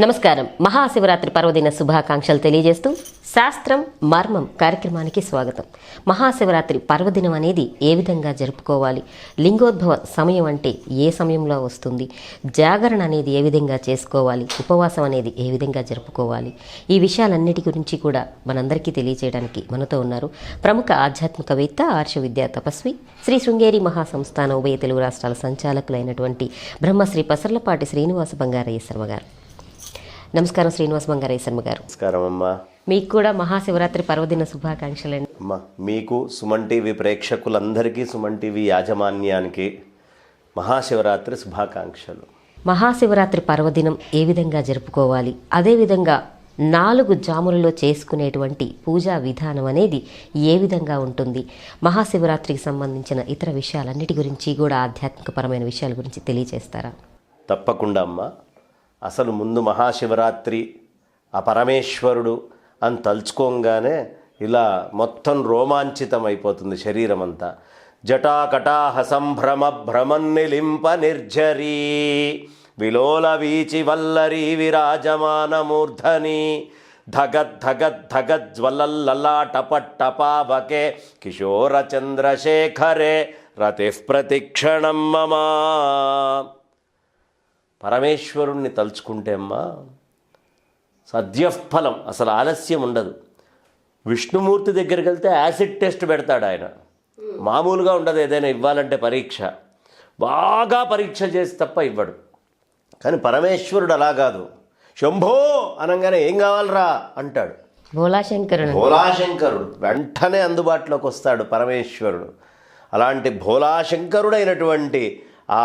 నమస్కారం. మహాశివరాత్రి పర్వదిన శుభాకాంక్షలు తెలియజేస్తూ శాస్త్రం మర్మం కార్యక్రమానికి స్వాగతం. మహాశివరాత్రి పర్వదినం అనేది ఏ విధంగా జరుపుకోవాలి, లింగోద్భవ సమయం అంటే ఏ సమయంలో వస్తుంది, జాగరణ అనేది ఏ విధంగా చేసుకోవాలి, ఉపవాసం అనేది ఏ విధంగా జరుపుకోవాలి, ఈ విషయాలన్నిటి గురించి కూడా మనందరికీ తెలియజేయడానికి మనతో ఉన్నారు ప్రముఖ ఆధ్యాత్మికవేత్త, ఆర్ష విద్యా తపస్వి, శ్రీ శృంగేరి మహాసంస్థాన ఉభయ తెలుగు రాష్ట్రాల సంచాలకులైనటువంటి బ్రహ్మశ్రీ పసర్లపాటి శ్రీనివాస బంగారయ్య శర్మ గారు. నమస్కారం శ్రీనివాస బంగారయ్య శర్మ గారు. నమస్కారం అమ్మా. మీకు కూడా మహాశివరాత్రి పర్వదిన శుభాకాంక్షలండి. అమ్మా, మీకు సుమన్ టీవీ ప్రేక్షకులందరికీ, సుమన్ టీవీ యాజమాన్యానికి మహాశివరాత్రి శుభాకాంక్షలు. మహాశివరాత్రి పర్వదినం ఏ విధంగా జరుపుకోవాలి, అదేవిధంగా 4 జాములలో చేసుకునేటువంటి పూజా విధానం అనేది ఏ విధంగా ఉంటుంది, మహాశివరాత్రికి సంబంధించిన ఇతర విషయాలన్నిటి గురించి కూడా ఆధ్యాత్మికపరమైన విషయాల గురించి తెలియజేస్తారా? తప్పకుండా అమ్మా. అసలు ముందు మహాశివరాత్రి ఆ పరమేశ్వరుడు అని తలుచుకోగానే ఇలా మొత్తం రోమాంచితం అయిపోతుంది శరీరం అంతా. జటాకటాహ సంభ్రమ భ్రమన్నిలింప నిర్జరీ విలోల వీచి వల్లరీ విరాజమానమూర్ధని ధగద్ధగద్ధగజ్వలల్లలాటపట్టపావకే కిశోర చంద్రశేఖరే రతిః ప్రతిక్షణం మమా. పరమేశ్వరుణ్ణి తలుచుకుంటే అమ్మా సద్యఫలం, అసలు ఆలస్యం ఉండదు. విష్ణుమూర్తి దగ్గరికి వెళ్తే యాసిడ్ టెస్ట్ పెడతాడు ఆయన. మామూలుగా ఉండదు, ఏదైనా ఇవ్వాలంటే పరీక్ష బాగా పరీక్ష చేసి తప్ప ఇవ్వడు. కానీ పరమేశ్వరుడు అలా కాదు. శంభో అనగానే ఏం కావాలరా అంటాడు. భోలాశంకరుడు వెంటనే అందుబాటులోకి వస్తాడు పరమేశ్వరుడు. అలాంటి భోలాశంకరుడైనటువంటి ఆ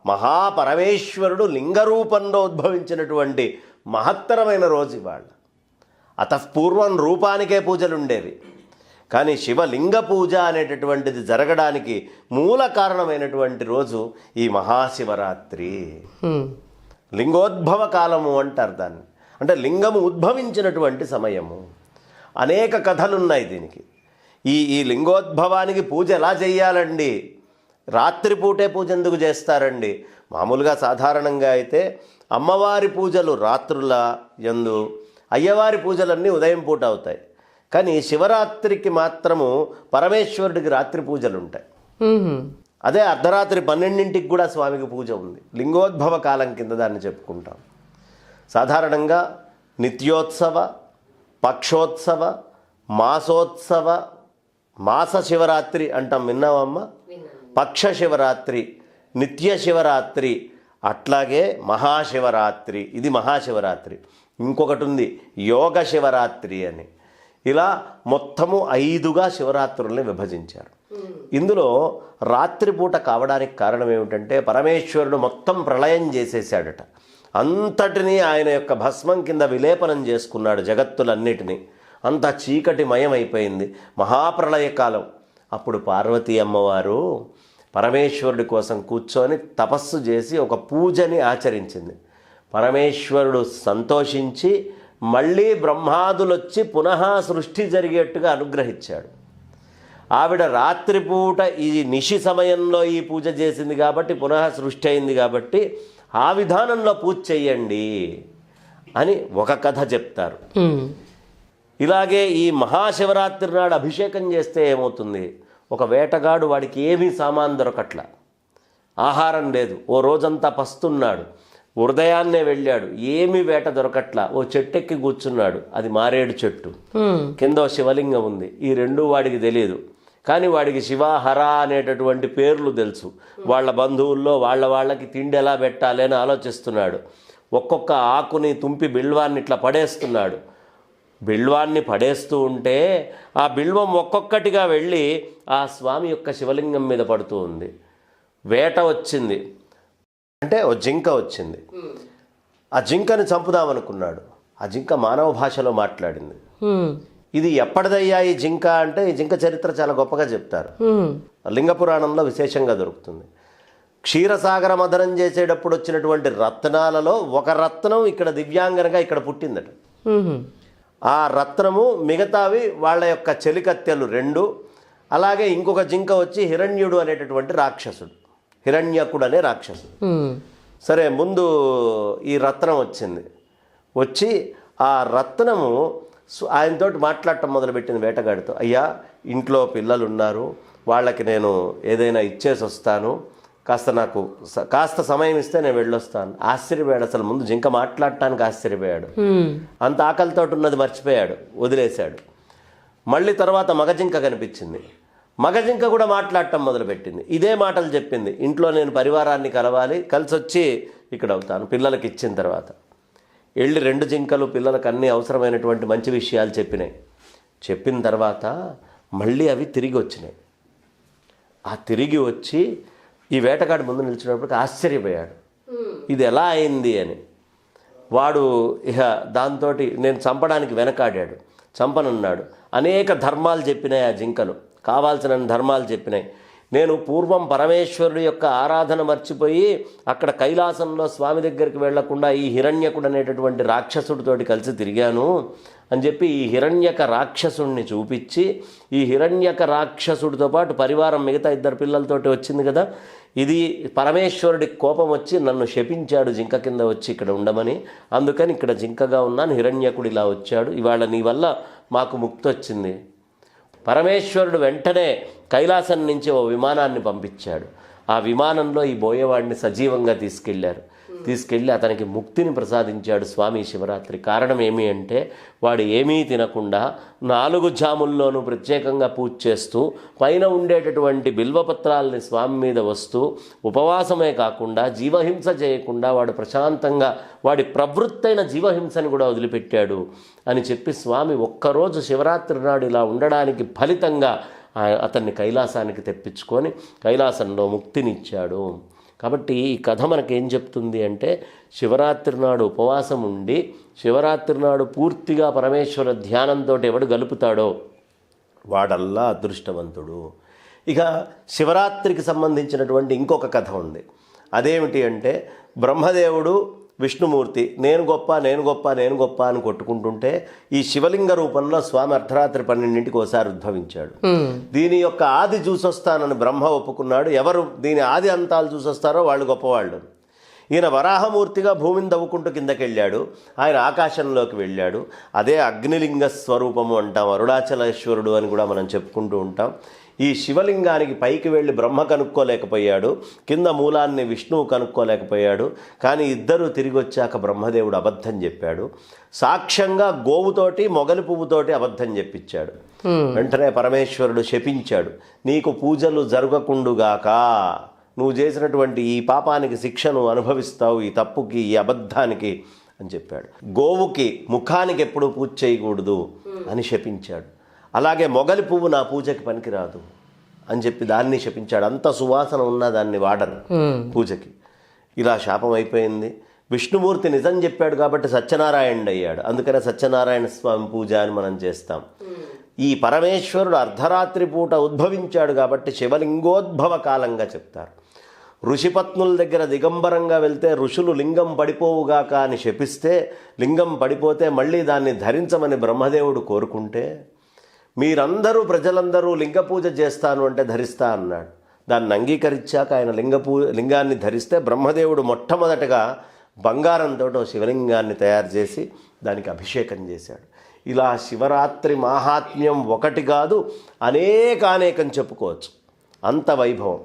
మహాపరమేశ్వరుడు లింగరూపంలో ఉద్భవించినటువంటి మహత్తరమైన రోజు ఇవాళ. అతఃపూర్వం రూపానికే పూజలు ఉండేవి, కానీ శివలింగ పూజ అనేటటువంటిది జరగడానికి మూల కారణమైనటువంటి రోజు ఈ మహాశివరాత్రి. లింగోద్భవ కాలము అంటారు దాన్ని. అంటే లింగము ఉద్భవించినటువంటి సమయము. అనేక కథలున్నాయి దీనికి. ఈ లింగోద్భవానికి పూజ ఎలా చేయాలండి? రాత్రిపూటే పూజ ఎందుకు చేస్తారండి? మామూలుగా సాధారణంగా అయితే అమ్మవారి పూజలు రాత్రుల యందు, అయ్యవారి పూజలన్నీ ఉదయం పూట అవుతాయి. కానీ శివరాత్రికి మాత్రము పరమేశ్వరుడికి రాత్రి పూజలు ఉంటాయి. అదే అర్ధరాత్రి 12ంటికి కూడా స్వామికి పూజ ఉంది. లింగోద్భవ కాలం కింద దాన్ని చెప్పుకుంటాం. సాధారణంగా నిత్యోత్సవ, పక్షోత్సవ, మాసోత్సవ, మాస శివరాత్రి అంటాం, విన్నావమ్మా? పక్ష శివరాత్రి, నిత్య శివరాత్రి, అట్లాగే మహాశివరాత్రి. ఇది మహాశివరాత్రి. ఇంకొకటి ఉంది యోగ శివరాత్రి అని. ఇలా మొత్తము 5గా శివరాత్రుల్ని విభజించారు. ఇందులో రాత్రిపూట కావడానికి కారణం ఏమిటంటే పరమేశ్వరుడు మొత్తం ప్రళయం చేసేసాడట. అంతటినీ ఆయన యొక్క భస్మం కింద విలేపనం చేసుకున్నాడు జగత్తులన్నిటినీ. అంత చీకటిమయం అయిపోయింది, మహాప్రళయకాలం. అప్పుడు పార్వతీ అమ్మవారు పరమేశ్వరుడి కోసం కూర్చొని తపస్సు చేసి ఒక పూజని ఆచరించింది. పరమేశ్వరుడు సంతోషించి మళ్ళీ బ్రహ్మాదులొచ్చి పునః సృష్టి జరిగేట్టుగా అనుగ్రహించాడు. ఆవిడ రాత్రిపూట ఈ నిశి సమయంలో ఈ పూజ చేసింది కాబట్టి పునః సృష్టి అయింది కాబట్టి ఆ విధానంలో పూజ చెయ్యండి అని ఒక కథ చెప్తారు. ఇలాగే ఈ మహాశివరాత్రి నాడు అభిషేకం చేస్తే ఏమవుతుంది? ఒక వేటగాడు, వాడికి ఏమీ సామాన్ దొరకట్ల, ఆహారం లేదు, ఓ రోజంతా పస్తున్నాడు, ఉదయాన్నే వెళ్ళాడు, ఏమీ వేట దొరకట్ల, ఓ చెట్టెక్కి కూర్చున్నాడు. అది మారేడు చెట్టు, కింద శివలింగం ఉంది. ఈ రెండూ వాడికి తెలియదు, కానీ వాడికి శివ, హర అనేటటువంటి పేర్లు తెలుసు. వాళ్ళ బంధువుల్లో వాళ్ళకి తిండి ఎలా పెట్టాలి అని ఆలోచిస్తున్నాడు. ఒక్కొక్క ఆకుని తుంపి బిల్వాన్ని ఇట్లా పడేస్తున్నాడు. బిల్వాన్ని పడేస్తూ ఉంటే ఆ బిల్వం ఒక్కొక్కటిగా వెళ్ళి ఆ స్వామి యొక్క శివలింగం మీద పడుతూ ఉంది. వేట వచ్చింది, అంటే ఓ జింక వచ్చింది. ఆ జింకని చంపుదామనుకున్నాడు. ఆ జింక మానవ భాషలో మాట్లాడింది. ఇది ఎప్పటిదయ్యా ఈ జింక అంటే, ఈ జింక చరిత్ర చాలా గొప్పగా చెప్తారు. లింగ పురాణంలో విశేషంగా దొరుకుతుంది. క్షీరసాగర మదనం చేసేటప్పుడు వచ్చినటువంటి రత్నాలలో ఒక రత్నం ఇక్కడ దివ్యాంగనగా ఇక్కడ పుట్టిందట. ఆ రత్నము మిగతావి వాళ్ళ యొక్క చెలికత్తెలు 2. అలాగే ఇంకొక జింక వచ్చి హిరణ్యుడు అనేటటువంటి రాక్షసుడు, హిరణ్యకుడు అనే రాక్షసుడు. సరే, ముందు ఈ రత్నం వచ్చింది. వచ్చి ఆ రత్నము ఆయనతోటి మాట్లాడటం మొదలుపెట్టింది వేటగాడితో. అయ్యా, ఇంట్లో పిల్లలు ఉన్నారు, వాళ్ళకి నేను ఏదైనా ఇచ్చేసి వస్తాను, నాకు కాస్త సమయం ఇస్తే నేను వెళ్ళొస్తాను. ఆశ్చర్యపోయాడు. అసలు ముందు జింక మాట్లాడటానికి ఆశ్చర్యపోయాడు. అంత ఆకలితో ఉన్నది మర్చిపోయాడు, వదిలేశాడు. మళ్ళీ తర్వాత మగజింక కనిపించింది. మగజింక కూడా మాట్లాడటం మొదలుపెట్టింది. ఇదే మాటలు చెప్పింది, ఇంట్లో నేను పరివారాన్ని కలవాలి, కలిసి వచ్చి ఇక్కడ అవుతాను పిల్లలకి ఇచ్చిన తర్వాత. వెళ్ళి 2 జింకలు పిల్లలకు అన్ని అవసరమైనటువంటి మంచి విషయాలు చెప్పినాయి. చెప్పిన తర్వాత మళ్ళీ అవి తిరిగి వచ్చినాయి. ఆ తిరిగి వచ్చి ఈ వేటగాడి ముందు నిలిచినప్పటికీ ఆశ్చర్యపోయాడు, ఇది ఎలా అయింది అని. వాడు ఇక దాంతో నేను చంపడానికి వెనకాడాడు, చంపనున్నాడు. అనేక ధర్మాలు చెప్పినాయి ఆ జింకలు, కావాల్సిన ధర్మాలు చెప్పినాయి. నేను పూర్వం పరమేశ్వరుడు యొక్క ఆరాధన మర్చిపోయి అక్కడ కైలాసంలో స్వామి దగ్గరికి వెళ్లకుండా ఈ హిరణ్యకుడు అనేటటువంటి రాక్షసుడితోటి కలిసి తిరిగాను అని చెప్పి ఈ హిరణ్యక రాక్షసుడిని చూపించి, ఈ హిరణ్యక రాక్షసుడితో పాటు పరివారం మిగతా 2 పిల్లలతోటి వచ్చింది కదా, ఇది పరమేశ్వరుడికి కోపం వచ్చి నన్ను శపించాడు జింక కింద వచ్చి ఇక్కడ ఉండమని, అందుకని ఇక్కడ జింకగా ఉన్నాను, హిరణ్యకుడు ఇలా వచ్చాడు, ఇవాళ నీ వల్ల మాకు ముక్తి వచ్చింది. పరమేశ్వరుడు వెంటనే కైలాసం నుంచి ఓ విమానాన్ని పంపించాడు. ఆ విమానంలో ఈ బోయేవాడిని సజీవంగా తీసుకెళ్ళి అతనికి ముక్తిని ప్రసాదించాడు స్వామి శివరాత్రి. కారణం ఏమి అంటే, వాడు ఏమీ తినకుండా 4 జాముల్లోనూ ప్రత్యేకంగా పూజ చేస్తూ పైన ఉండేటటువంటి బిల్వపత్రాలని స్వామి మీద వస్తూ ఉపవాసమే కాకుండా జీవహింస చేయకుండా వాడు ప్రశాంతంగా వాడి ప్రవృత్తైన జీవహింసని కూడా వదిలిపెట్టాడు అని చెప్పి స్వామి ఒక్కరోజు శివరాత్రి నాడు ఇలా ఉండడానికి ఫలితంగా అతన్ని కైలాసానికి తెప్పించుకొని కైలాసంలో ముక్తినిచ్చాడు. కాబట్టి ఈ కథ మనకేం చెప్తుంది అంటే, శివరాత్రి నాడు ఉపవాసం ఉండి శివరాత్రి నాడు పూర్తిగా పరమేశ్వర ధ్యానంతో ఎవడు గలుపుతాడో వాడల్లా అదృష్టవంతుడు. ఇక శివరాత్రికి సంబంధించినటువంటి ఇంకొక కథ ఉంది. అదేమిటి అంటే, బ్రహ్మదేవుడు విష్ణుమూర్తి నేను గొప్ప అని కొట్టుకుంటుంటే ఈ శివలింగ రూపంలో స్వామి అర్ధరాత్రి 12ంటికి ఒకసారి ఉద్భవించాడు. దీని యొక్క ఆది చూసొస్తానని బ్రహ్మ ఒప్పుకున్నాడు. ఎవరు దీని ఆది అంతాలు చూసొస్తారో వాళ్ళు గొప్పవాళ్ళు. ఈయన వరాహమూర్తిగా భూమిని దవ్వుకుంటూ కిందకి వెళ్ళాడు, ఆయన ఆకాశంలోకి వెళ్ళాడు. అదే అగ్నిలింగ స్వరూపము అంటాం, అరుణాచలేశ్వరుడు అని కూడా మనం చెప్పుకుంటూ ఉంటాం. ఈ శివలింగానికి పైకి వెళ్ళి బ్రహ్మ కనుక్కోలేకపోయాడు, కింద మూలాన్ని విష్ణువు కనుక్కోలేకపోయాడు. కానీ ఇద్దరు తిరిగి వచ్చాక బ్రహ్మదేవుడు అబద్ధం చెప్పాడు. సాక్ష్యంగా గోవుతోటి మొగలి పువ్వుతోటి అబద్ధం చెప్పించాడు. వెంటనే పరమేశ్వరుడు శపించాడు, నీకు పూజలు జరగకుండుగాక, నువ్వు చేసినటువంటి ఈ పాపానికి శిక్షను అనుభవిస్తావు, ఈ తప్పుకి ఈ అబద్ధానికి అని చెప్పాడు. గోవుకి ముఖానికి ఎప్పుడూ పూజ చేయకూడదు అని శపించాడు. అలాగే మొగలి పువ్వు నా పూజకి పనికిరాదు అని చెప్పి దాన్ని శపించాడు. అంత సువాసన ఉన్నా దాన్ని వాడరు పూజకి. ఇలా శాపం అయిపోయింది. విష్ణుమూర్తి నిజం చెప్పాడు కాబట్టి సత్యనారాయణుడు అయ్యాడు. అందుకనే సత్యనారాయణ స్వామి పూజ అని మనం చేస్తాం. ఈ పరమేశ్వరుడు అర్ధరాత్రి పూట ఉద్భవించాడు కాబట్టి శివలింగోద్భవ కాలంగా చెప్తారు. ఋషిపత్నుల దగ్గర దిగంబరంగా వెళ్తే ఋషులు లింగం పడిపోవుగాక అని శపిస్తే, లింగం పడిపోతే మళ్ళీ దాన్ని ధరించమని బ్రహ్మదేవుడు కోరుకుంటే, మీరందరూ ప్రజలందరూ లింగ పూజ చేస్తాను అంటే ధరిస్తా అన్నాడు. దాన్ని అంగీకరించాక ఆయన లింగాన్ని ధరిస్తే బ్రహ్మదేవుడు మొట్టమొదటగా బంగారంతో శివలింగాన్ని తయారు చేసి దానికి అభిషేకం చేశాడు. ఇలా శివరాత్రి మాహాత్మ్యం ఒకటి కాదు, అనేకం చెప్పుకోవచ్చు. అంత వైభవం.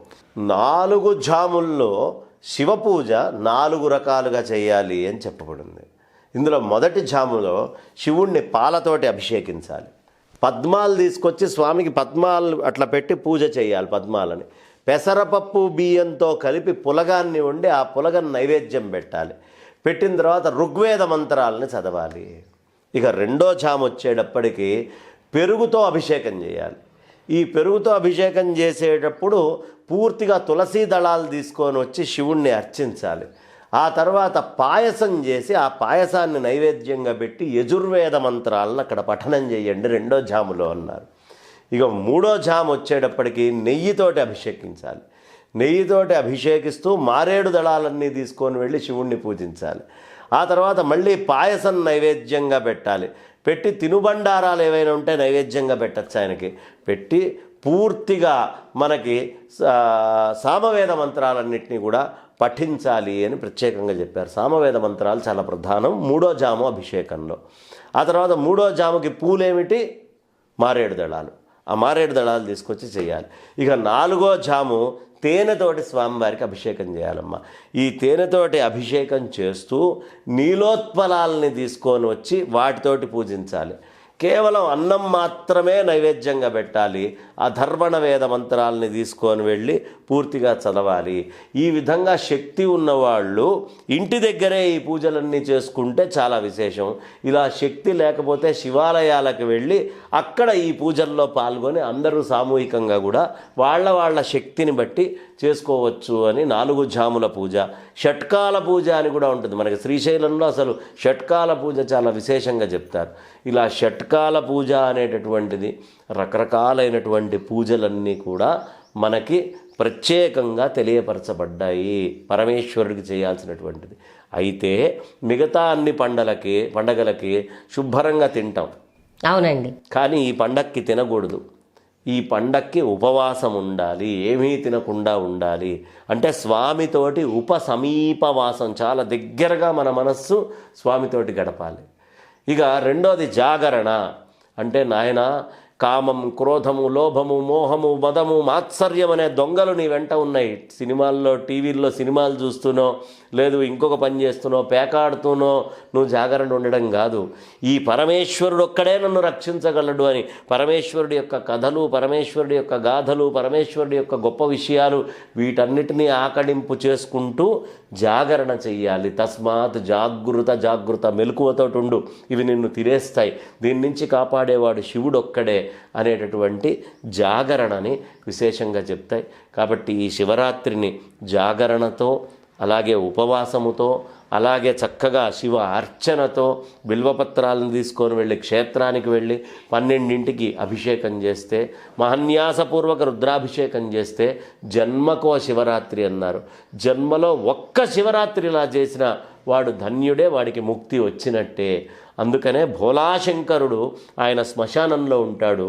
4 జాముల్లో శివపూజ 4 రకాలుగా చేయాలి అని చెప్పబడింది. ఇందులో మొదటి జాములో శివుణ్ణి పాలతోటి అభిషేకించాలి. పద్మాలు తీసుకొచ్చి స్వామికి పద్మాలు అట్లా పెట్టి పూజ చేయాలి. పద్మాలని పెసరపప్పు బియ్యంతో కలిపి పులగాన్ని వండి ఆ పులగన్ నైవేద్యం పెట్టాలి. పెట్టిన తర్వాత ఋగ్వేద మంత్రాలని చదవాలి. ఇక రెండో జాము వచ్చేటప్పటికి పెరుగుతో అభిషేకం చేయాలి. ఈ పెరుగుతో అభిషేకం చేసేటప్పుడు పూర్తిగా తులసీ దళాలు తీసుకొని వచ్చి శివుణ్ణి అర్చించాలి. ఆ తర్వాత పాయసం చేసి ఆ పాయసాన్ని నైవేద్యంగా పెట్టి యజుర్వేద మంత్రాలను అక్కడ పఠనం చేయండి రెండో జాములో అన్నారు. ఇక మూడో జాము వచ్చేటప్పటికి నెయ్యితోటి అభిషేకించాలి. నెయ్యితోటి అభిషేకిస్తూ మారేడు దళాలన్నీ తీసుకొని వెళ్ళి శివుణ్ణి పూజించాలి. ఆ తర్వాత మళ్ళీ పాయసం నైవేద్యంగా పెట్టాలి. పెట్టి తినుబండారాలు ఏవైనా ఉంటే నైవేద్యంగా పెట్టచ్చు ఆయనకి. పెట్టి పూర్తిగా మనకి సామవేద మంత్రాలన్నింటినీ కూడా పఠించాలి అని ప్రత్యేకంగా చెప్పారు. సామవేద మంత్రాలు చాలా ప్రధానం 3వ జాము అభిషేకంలో. ఆ తర్వాత 3వ జాముకి పూలేమిటి? మారేడు దళాలు. ఆ మారేడు దళాలు తీసుకొచ్చి చేయాలి. ఇక 4వ జాము తేనెతోటి స్వామివారికి అభిషేకం చేయాలమ్మా. ఈ తేనెతోటి అభిషేకం చేస్తూ నీలోత్పలాలని తీసుకొని వచ్చి వాటితోటి పూజించాలి. కేవలం అన్నం మాత్రమే నైవేద్యంగా పెట్టాలి. అధర్వణ వేద మంత్రాలని తీసుకొని వెళ్ళి పూర్తిగా చదవాలి. ఈ విధంగా శక్తి ఉన్నవాళ్ళు ఇంటి దగ్గరే ఈ పూజలన్నీ చేసుకుంటే చాలా విశేషం. ఇలా శక్తి లేకపోతే శివాలయాలకు వెళ్ళి అక్కడ ఈ పూజల్లో పాల్గొని అందరూ సామూహికంగా కూడా వాళ్ళ శక్తిని బట్టి చేసుకోవచ్చు అని 4 జాముల పూజ. షట్కాల పూజ అని కూడా ఉంటుంది మనకి. శ్రీశైలంలో అసలు షట్కాల పూజ చాలా విశేషంగా చెప్తారు. ఇలా షట్కాల పూజ అనేటటువంటిది రకరకాలైనటువంటి పూజలన్నీ కూడా మనకి ప్రత్యేకంగా తెలియపరచబడ్డాయి, పరమేశ్వరుడికి చేయాల్సినటువంటిది. అయితే మిగతా అన్ని పండగలకి శుభ్రంగా తింటాం. అవునండి. కానీ ఈ పండక్కి తినకూడదు. ఈ పండక్కి ఉపవాసం ఉండాలి, ఏమీ తినకుండా ఉండాలి. అంటే స్వామితోటి సమీపవాసం, చాలా దగ్గరగా మన మనస్సు స్వామితోటి గడపాలి. ఇక రెండోది జాగరణ. అంటే నాయన కామం, క్రోధము, లోభము, మోహము, మదము, మాత్సర్యం అనే దొంగలు నీ వెంట ఉన్నాయి. సినిమాల్లో, టీవీల్లో సినిమాలు చూస్తూనో, లేదు ఇంకొక పని చేస్తూనో, పేకాడుతూనో నువ్వు జాగరణ ఉండడం కాదు. ఈ పరమేశ్వరుడు ఒక్కడే నన్ను రక్షించగలడు అని పరమేశ్వరుడి యొక్క కథలు, పరమేశ్వరుడి యొక్క గాథలు, పరమేశ్వరుడి యొక్క గొప్ప విషయాలు వీటన్నిటినీ ఆకడింపు చేసుకుంటూ జాగరణ చెయ్యాలి. తస్మాత్ జాగృత మెలకువతోటి ఉండు, ఇవి నిన్ను తినేస్తాయి, దీని నుంచి కాపాడేవాడు శివుడు ఒక్కడే అనేటటువంటి జాగరణని విశేషంగా చెప్తాయి. కాబట్టి ఈ శివరాత్రిని జాగరణతో, అలాగే ఉపవాసముతో, అలాగే చక్కగా శివ అర్చనతో, బిల్వపత్రాలను తీసుకొని వెళ్ళి క్షేత్రానికి వెళ్ళి 12ంటికి అభిషేకం చేస్తే, మహన్యాసపూర్వక రుద్రాభిషేకం చేస్తే జన్మకో శివరాత్రి అన్నారు. జన్మలో ఒక్క శివరాత్రి ఇలా చేసిన వాడు ధన్యుడే, వాడికి ముక్తి వచ్చినట్టే. అందుకనే భోలాశంకరుడు ఆయన శ్మశానంలో ఉంటాడు,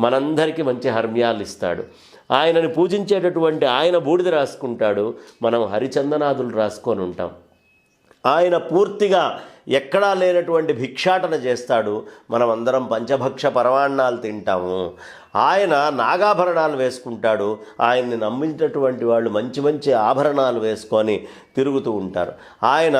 మనందరికీ మంచి హర్మ్యాలు ఇస్తాడు. ఆయనని పూజించేటటువంటి ఆయన బూడిద రాసుకుంటాడు, మనం హరిచందనాదులు రాసుకొని ఉంటాం. ఆయన పూర్తిగా ఎక్కడా లేనటువంటి భిక్షాటన చేస్తాడు, మనం అందరం పంచభక్ష పరమాన్నాలు తింటాము. ఆయన నాగాభరణాలు వేసుకుంటాడు, ఆయన్ని నమ్మినటువంటి వాళ్ళు మంచి మంచి ఆభరణాలు వేసుకొని తిరుగుతూ ఉంటారు. ఆయన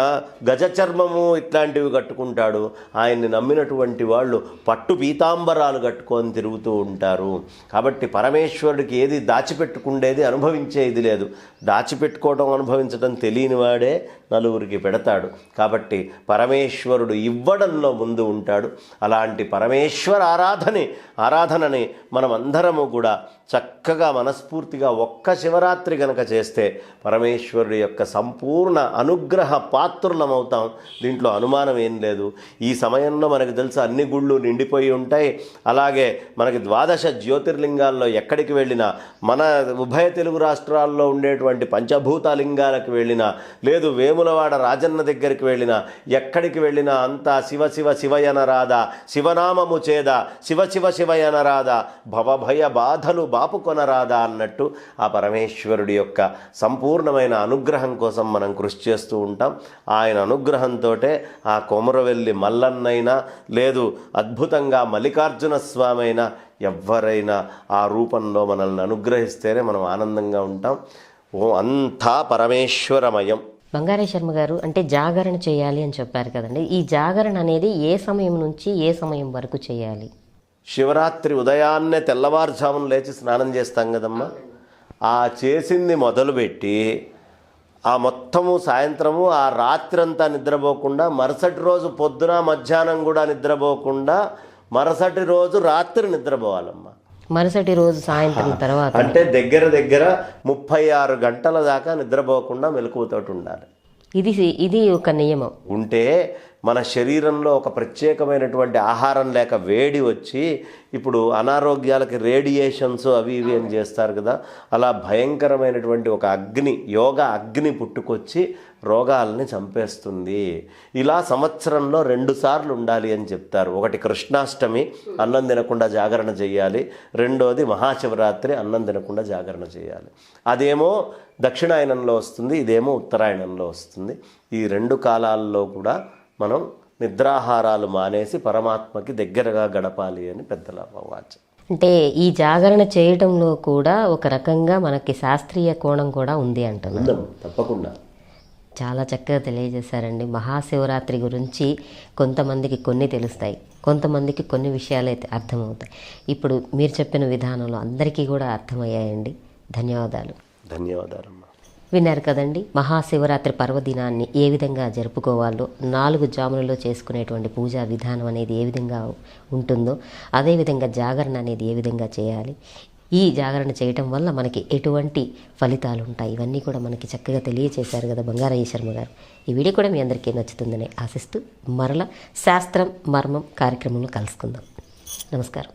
గజ చర్మము ఇట్లాంటివి కట్టుకుంటాడు, ఆయన్ని నమ్మినటువంటి వాళ్ళు పట్టు పీతాంబరాలు కట్టుకొని తిరుగుతూ ఉంటారు. కాబట్టి పరమేశ్వరుడికి ఏది దాచిపెట్టుకుండేది అనుభవించేది లేదు. దాచిపెట్టుకోవడం, అనుభవించడం తెలియని వాడే నలుగురికి పెడతాడు. కాబట్టి పరమేశ్వరుడు ఇవ్వడంలో ముందు ఉంటాడు. అలాంటి పరమేశ్వర ఆరాధనని మనం అందరము కూడా చక్కగా మనస్ఫూర్తిగా ఒక్క శివరాత్రి గనక చేస్తే పరమేశ్వరుడి యొక్క సంపూర్ణ అనుగ్రహ పాత్రులమవుతాం. దీంట్లో అనుమానం ఏం లేదు. ఈ సమయంలో మనకు తెలుసు అన్ని గుళ్ళు నిండిపోయి ఉంటాయి. అలాగే మనకి 12 జ్యోతిర్లింగాల్లో ఎక్కడికి వెళ్ళినా, మన ఉభయ తెలుగు రాష్ట్రాల్లో ఉండేటువంటి పంచభూతలింగాలకు వెళ్ళినా, లేదు వేములవాడ రాజన్న దగ్గరికి వెళ్ళినా, ఎక్కడికి వెళ్ళినా అంతా శివ శివ శివయనరాదా, శివనామము చేద, శివ శివ శివయనరాదా, భవభయ బాధలు బాపుకొనరాదా అన్నట్టు ఆ పరమేశ్వరుడి యొక్క సంపూర్ణమైన అనుగ్రహం కోసం మనం కృషి చేస్తూ ఉంటాం. ఆయన అనుగ్రహంతో ఆ కొమరవెల్లి మల్లన్నైనా, లేదు అద్భుతంగా మల్లికార్జున స్వామి అయినా, ఎవరైనా ఆ రూపంలో మనల్ని అనుగ్రహిస్తేనే మనం ఆనందంగా ఉంటాం. అంతా పరమేశ్వరమయం. బంగారే శర్మ గారు, అంటే జాగరణ చేయాలి అని చెప్పారు కదండి, ఈ జాగరణ అనేది ఏ సమయం నుంచి ఏ సమయం వరకు చేయాలి? శివరాత్రి ఉదయాన్నే తెల్లవారుజామున లేచి స్నానం చేస్తాం కదమ్మా, ఆ చేసింది మొదలుపెట్టి ఆ మొత్తము సాయంత్రము ఆ రాత్రంతా నిద్రపోకుండా, మరుసటి రోజు పొద్దున మధ్యాహ్నం కూడా నిద్రపోకుండా, మరుసటి రోజు రాత్రి నిద్రపోవాలమ్మా. మరుసటి రోజు సాయంత్రం తర్వాత అంటే దగ్గర 36 గంటల దాకా నిద్రపోకుండా మెలకువతోటి ఉండాలి. ఇది ఒక నియమం. ఉంటే మన శరీరంలో ఒక ప్రత్యేకమైనటువంటి ఆహారం లేక వేడి వచ్చి ఇప్పుడు అనారోగ్యాలకి రేడియేషన్స్ అవి ఇవి అని చేస్తారు కదా, అలా భయంకరమైనటువంటి ఒక అగ్ని, యోగా అగ్ని పుట్టుకొచ్చి రోగాలని చంపేస్తుంది. ఇలా సంవత్సరంలో 2 సార్లు ఉండాలి అని చెప్తారు. ఒకటి కృష్ణాష్టమి, అన్నం తినకుండా జాగరణ చేయాలి. రెండోది మహాశివరాత్రి, అన్నం తినకుండా జాగరణ చేయాలి. అదేమో దక్షిణాయనంలో వస్తుంది, ఇదేమో ఉత్తరాయణంలో వస్తుంది. ఈ 2 కాలాల్లో కూడా మనం నిద్రాహారాలు మానేసి పరమాత్మకి దగ్గరగా గడపాలి అని పెద్దల వాచం. అంటే ఈ జాగరణ చేయడంలో కూడా ఒక రకంగా మనకి శాస్త్రీయ కోణం కూడా ఉంది అంటున్నారు. తప్పకుండా చాలా చక్కగా తెలియజేశారండి. మహాశివరాత్రి గురించి కొంతమందికి కొన్ని తెలుస్తాయి, కొంతమందికి కొన్ని విషయాలు అయితే అర్థమవుతాయి. ఇప్పుడు మీరు చెప్పిన విధానంలో అందరికీ కూడా అర్థమయ్యాయండి. ధన్యవాదాలు. ధన్యవాదాలు. విన్నారు కదండి, మహాశివరాత్రి పర్వదినాన్ని ఏ విధంగా జరుపుకోవాలో, 4 జాములలో చేసుకునేటువంటి పూజా విధానం అనేది ఏ విధంగా ఉంటుందో, అదేవిధంగా జాగరణ అనేది ఏ విధంగా చేయాలి, ఈ జాగరణ చేయటం వల్ల మనకి ఎటువంటి ఫలితాలు ఉంటాయి, ఇవన్నీ కూడా మనకి చక్కగా తెలియచేశారు కదా బంగారయ్య శర్మ గారు. ఈ వీడియో కూడా మీ అందరికీ నచ్చుతుందని ఆశిస్తూ మరలా శాస్త్రం మర్మం కార్యక్రమంలో కలుసుకుందాం. నమస్కారం.